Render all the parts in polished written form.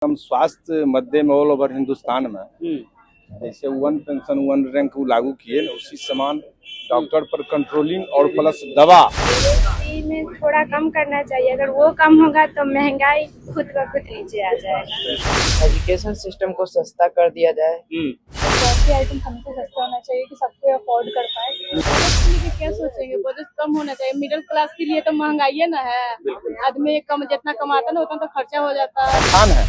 हम स्वास्थ्य मध्य में ऑल ओवर हिंदुस्तान में जैसे वन पेंशन वन रैंक वो लागू किए ना, उसी समान डॉक्टर पर कंट्रोलिंग और प्लस दवा में थोड़ा कम करना चाहिए। अगर वो कम होगा तो महंगाई खुद ब खुद नीचे आ जाएगा। एजुकेशन सिस्टम को सस्ता कर दिया जाए। ग्रोसरी आइटम हमको सस्ता होना चाहिए कि सबको अफोर्ड कर पाए। बजट के लिए क्या सोचेंगे, बजट कम होना चाहिए। मिडिल क्लास के लिए तो महंगाई है ना है। आदमी कम जितना कमाता है ना उतना तो खर्चा हो जाता है। खान है।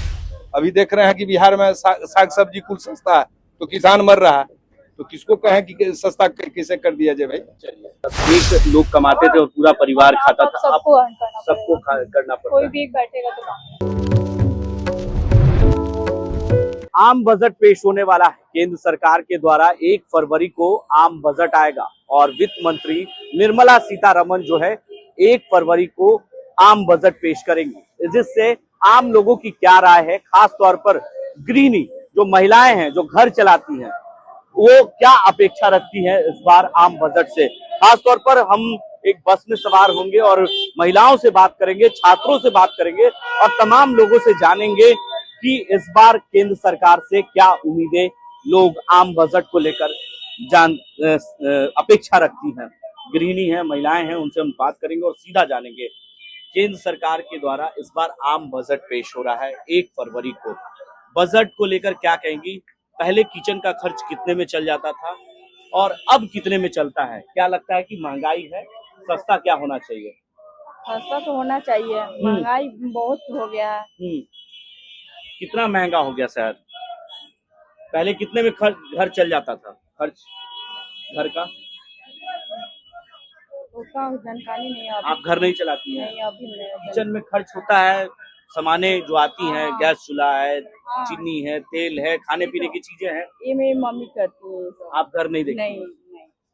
अभी देख रहे हैं कि बिहार में साग सब्जी कुल सस्ता है तो किसान मर रहा है, तो किसको कहें कि सस्ता कैसे कर दिया जाए भाई। एक लोग कमाते थे और पूरा परिवार खाता था, अब सबको करना पड़ता कोई है। भी एक बैठेगा तो आम बजट पेश होने वाला है। केंद्र सरकार के द्वारा 1 फरवरी को आम बजट आएगा और वित्त मंत्री निर्मला सीतारमण जो है 1 फरवरी को आम बजट पेश करेंगी, जिससे आम लोगों की क्या राय है, खास तौर पर गृहिणी जो महिलाएं हैं जो घर चलाती हैं वो क्या अपेक्षा रखती हैं इस बार आम बजट से। खास तौर पर हम एक बस में सवार होंगे और महिलाओं से बात करेंगे, छात्रों से बात करेंगे और तमाम लोगों से जानेंगे कि इस बार केंद्र सरकार से क्या उम्मीदें लोग आम बजट को लेकर अपेक्षा रखती हैं। गृहिणी हैं, महिलाएं हैं, उनसे हम बात करेंगे और सीधा जानेंगे केंद्र सरकार के द्वारा इस बार आम बजट पेश हो रहा है 1 फरवरी को। बजट को लेकर क्या कहेंगी, पहले किचन का खर्च कितने में चल जाता था और अब कितने में चलता है, क्या लगता है कि महंगाई है, सस्ता क्या होना चाहिए? सस्ता तो होना चाहिए। महंगाई बहुत हो गया है। कितना महंगा हो गया शहर? पहले कितने में घर चल जाता था, खर्च घर का? उसका जानकारी नहीं है। आप घर नहीं चलाती हैं? नहीं, अभी नहीं। किचन में खर्च होता है, सामाने जो आती हैं, गैस चूल्हा है, हाँ। चीनी है, तेल है, खाने पीने की चीजें हैं, ये मेरी मम्मी करती है। आप घर नहीं देखती? नहीं,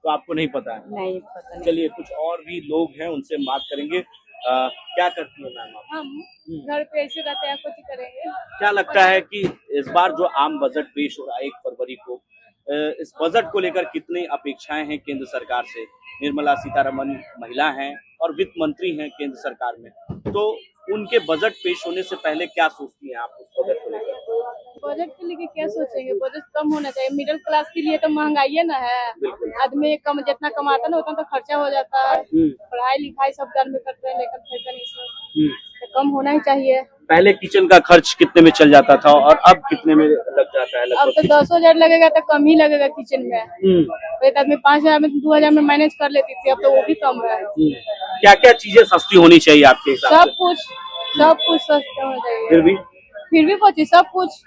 तो आपको नहीं पता है? नहीं पता नहीं। चलिए कुछ और भी लोग हैं, उनसे हम बात करेंगे। क्या करती है मैम आप? हम घर पे ऐसे रहते हैं, कुछ करेंगे। क्या लगता है कि इस बार जो आम बजट पेश हो रहा है 1 फरवरी को, इस बजट को लेकर कितनी अपेक्षाएं हैं केंद्र सरकार से? निर्मला सीतारमण महिला हैं और वित्त मंत्री हैं केंद्र सरकार में, तो उनके बजट पेश होने से पहले क्या सोचती हैं आप उस बजट को लेकर? बजट के लिए क्या सोचेंगे, बजट कम होना चाहिए। मिडिल क्लास के लिए तो महंगाई है ना है। आदमी कम जितना कमाता है ना उतना तो खर्चा हो जाता है। पढ़ाई लिखाई सब घर में करते हैं, लेकर खर्चा नहीं सब तो कम होना ही चाहिए। पहले किचन का खर्च कितने में चल जाता था और अब कितने में लग जाता है? अब तो 10,000 लगेगा तो कम ही लगेगा किचन में। पहले आदमी 5,000 में 2,000 में मैनेज कर लेती थी, अब तो वो भी कम है। क्या क्या चीजें सस्ती होनी चाहिए आपके हिसाब से? सब कुछ सस्ता होना चाहिए। फिर भी कुछ सब कुछ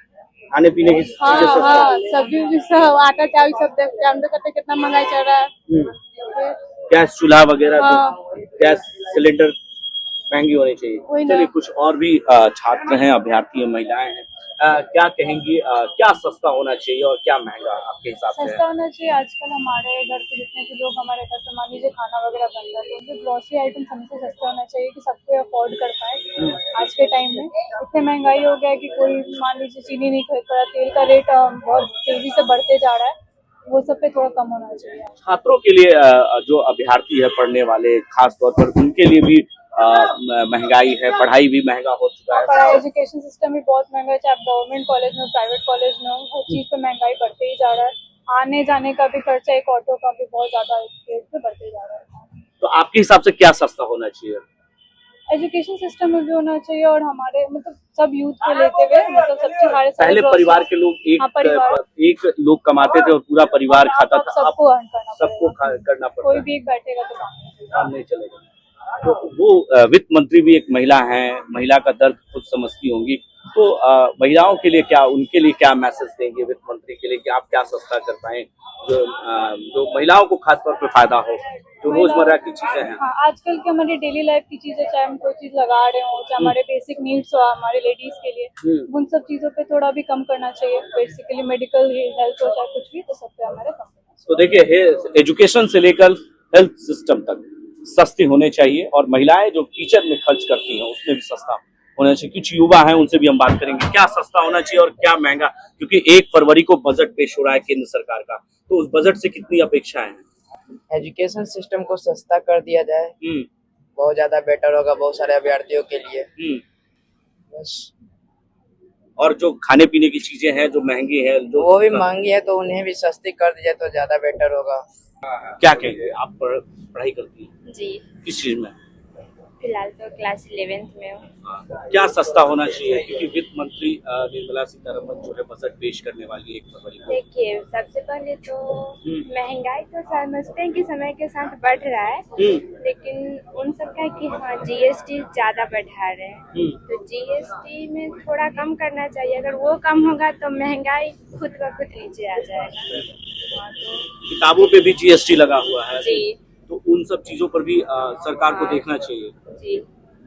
खाने पीने की चीजें सस्ती? हाँ, सब्जी भी सब, आटा चावल सब जानते करते कितना महंगाई चल रहा है। गैस चूल्हा वगैरह, हाँ। तो गैस सिलेंडर महंगी होनी चाहिए। चलिए कुछ और भी छात्र हैं, अभ्यर्थी हैं, महिलाएं हैं, क्या कहेंगी, क्या सस्ता होना चाहिए और क्या महंगा आपके हिसाब से? सस्ता होना चाहिए। आजकल हमारे घर के जितने भी लोग हमारे घर पे मान लीजिए खाना वगैरह बनता है तो उनके ग्रोसरी आइटम हमसे सस्ता होना चाहिए कि सबको अफोर्ड कर पाए। आज के टाइम में इतनी महंगाई हो गया है कि कोई मान लीजिए चीनी नहीं खरीद पा रहा, तेल का रेट बहुत तेजी से बढ़ते जा रहा है, वो सब पे थोड़ा कम होना चाहिए। छात्रों के लिए जो अभ्यर्थी है पढ़ने वाले, खास तौर पर उनके लिए भी महंगाई है, पढ़ाई भी महंगा हो चुका है। पढ़ाई एजुकेशन सिस्टम भी बहुत महंगा है, चाहे आप गवर्नमेंट कॉलेज में प्राइवेट कॉलेज में हो, हर चीज पे महंगाई बढ़ते ही जा रहा है। आने जाने का भी खर्चा, एक ऑटो का भी बहुत ज्यादा रेट पे बढ़ते जा रहा है। तो आपके हिसाब से क्या सस्ता होना चाहिए? एजुकेशन सिस्टम में भी होना चाहिए और हमारे मतलब सब यूथ को लेते हुए मतलब सबसे हमारे पहले परिवार के लोग एक लोग कमाते थे और पूरा परिवार खाता था, सबको करना पड़ता कोई है। भी एक बैठेगा तो काम नहीं चलेगा। तो वो वित्त मंत्री भी एक महिला हैं, महिला का दर्द खुद समझती होंगी, तो महिलाओं के लिए क्या, उनके लिए क्या मैसेज देंगे वित्त मंत्री के लिए कि आप क्या सस्ता कर पाए जो महिलाओं को खास तौर पे फायदा हो, जो रोजमर्रा की चीजें हैं? हाँ, आजकल की हमारी डेली लाइफ की चीजें, चाहे हम कोई चीज लगा रहे हो, चाहे हमारे बेसिक नीड्स हो हमारे लेडीज के लिए, उन सब चीजों पे थोड़ा भी कम करना चाहिए। बेसिकली मेडिकल हेल्थ हो चाहे कुछ भी, तो सब पे हमारे कम करना चाहिए। तो देखिए, एजुकेशन से लेकर हेल्थ सिस्टम तक सस्ती होने चाहिए और महिलाएं जो किचन में खर्च करती हैं उसमें भी सस्ता होना चाहिए। कुछ युवा हैं, उनसे भी हम बात करेंगे क्या सस्ता होना चाहिए और क्या महंगा, क्योंकि 1 फरवरी को बजट पेश हो रहा है केंद्र सरकार का, तो उस बजट से कितनी अपेक्षाएं हैं? एजुकेशन सिस्टम को सस्ता कर दिया जाए, बहुत ज्यादा बेटर होगा बहुत सारे अभ्यर्थियों के लिए। बस। और जो खाने पीने की चीजें हैं जो महंगी है जो वो भी महंगी है, तो उन्हें भी सस्ती कर दी जाए तो ज्यादा बेटर होगा। क्या कहेंगे आप? पढ़ाई करती हैं जी, किस चीज में? फिलहाल तो क्लास 11th में हूँ। क्या सस्ता होना चाहिए, क्योंकि वित्त मंत्री निर्मला सीतारमण जो है बजट पेश करने वाली है 1 फरवरी को। देखिए, सबसे पहले तो महंगाई तो समझते हैं कि समय के साथ बढ़ रहा है, लेकिन उन सब का है कि हाँ जीएसटी ज्यादा बढ़ा रहे हैं, तो जीएसटी में थोड़ा कम करना चाहिए। अगर वो कम होगा तो महंगाई खुद ब खुद नीचे आ जाएगा। हाँ, तो किताबों पे भी जीएसटी लगा हुआ है, जी तो उन सब चीजों पर भी सरकार को देखना चाहिए। जी,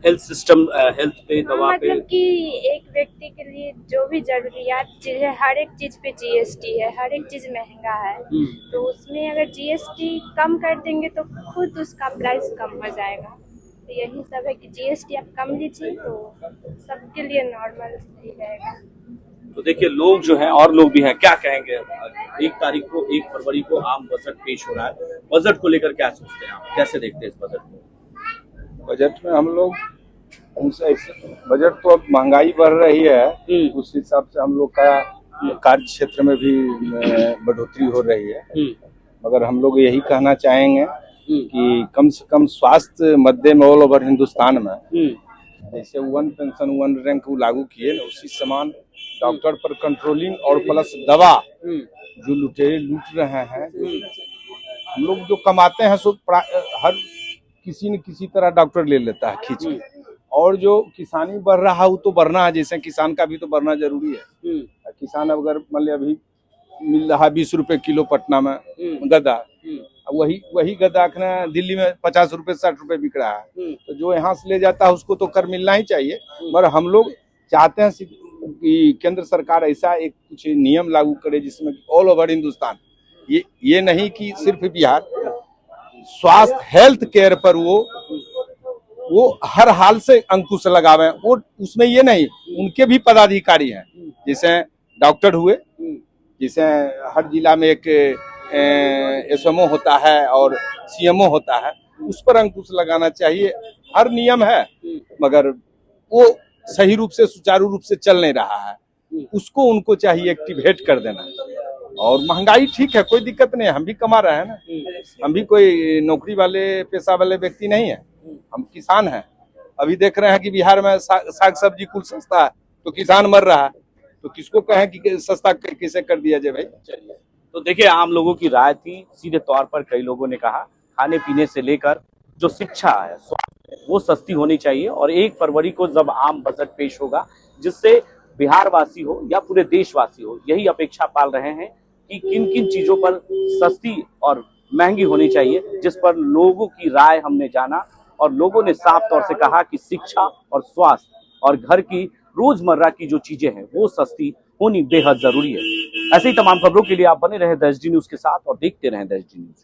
हेल्थ सिस्टम, हेल्थ पे, हाँ, दवा पे। मतलब कि एक व्यक्ति के लिए जो भी जरूरियात चीज है, हर एक चीज पे जीएसटी है, हर एक चीज महंगा है, तो उसमें अगर जीएसटी कम कर देंगे तो खुद उसका प्राइस कम हो जाएगा। तो यही सब है कि जीएसटी आप कम लीजिए तो सबके लिए नॉर्मल सही रहेगा। तो देखिए, लोग जो हैं और लोग भी हैं, क्या कहेंगे? 1 फरवरी को आम बजट पेश हो रहा है, बजट को लेकर क्या सोचते हैं आप, कैसे देखते हैं इस बजट को? बजट में हम लोग बजट तो अब महंगाई बढ़ रही है, उस हिसाब से हम लोग का कार्य क्षेत्र में भी बढ़ोतरी हो रही है। मगर हम लोग यही कहना चाहेंगे कि कम से कम स्वास्थ्य मध्य में ऑल ओवर हिंदुस्तान में जैसे 1 पेंशन 1 रैंक वो लागू किए ना, उसी समान डॉक्टर पर कंट्रोलिंग और प्लस दवा जो लुटेरे लूट रहे हैं। हम लोग जो कमाते हैं सो हर किसी न किसी तरह डॉक्टर ले लेता है खींच के, और जो किसानी बढ़ रहा है वो तो बढ़ना है, जैसे किसान का भी तो बढ़ना जरूरी है। किसान अगर मान लिया अभी मिल रहा 20 रुपए किलो पटना में गदा, वही गदा दिल्ली में 50 रुपए 60 रुपए बिक रहा है, तो जो यहाँ से ले जाता है उसको तो कर मिलना ही चाहिए। मगर हम लोग चाहते हैं कि केंद्र सरकार ऐसा एक कुछ नियम लागू करे जिसमें ऑल ओवर हिंदुस्तान, ये नहीं कि सिर्फ बिहार, स्वास्थ्य हेल्थ केयर पर वो हर हाल से अंकुश लगावे। वो उसमें ये नहीं, उनके भी पदाधिकारी हैं, जैसे डॉक्टर हुए, जैसे हर जिला में एक एसएमओ होता है और सीएमओ होता है, उस पर अंकुश लगाना चाहिए। हर नियम है मगर वो सही रूप से सुचारू रूप से चल नहीं रहा है, उसको उनको चाहिए एक्टिवेट कर देना। और महंगाई ठीक है, कोई दिक्कत नहीं है, हम भी कमा रहे हैं ना, हम भी कोई नौकरी वाले पेशा वाले व्यक्ति नहीं है, हम किसान हैं। अभी देख रहे हैं कि बिहार में साग सब्जी कुल सस्ता है, तो किसान मर रहा है, तो किसको कहें कि सस्ता कैसे कर दिया जाए भाई। तो देखिए, आम लोगों की राय थी, सीधे तौर पर कई लोगों ने कहा खाने पीने से लेकर जो शिक्षा है, स्वास्थ्य, वो सस्ती होनी चाहिए। और 1 फरवरी को जब आम बजट पेश होगा, जिससे बिहार वासी हो या पूरे देशवासी हो, यही अपेक्षा पाल रहे हैं कि किन किन चीजों पर सस्ती और महंगी होनी चाहिए, जिस पर लोगों की राय हमने जाना। और लोगों ने साफ तौर से कहा कि शिक्षा और स्वास्थ्य और घर की रोजमर्रा की जो चीजें हैं वो सस्ती होनी बेहद जरूरी है। ऐसे ही तमाम खबरों के लिए आप बने रहे द एसडी न्यूज के साथ और देखते रहें द एसडी न्यूज।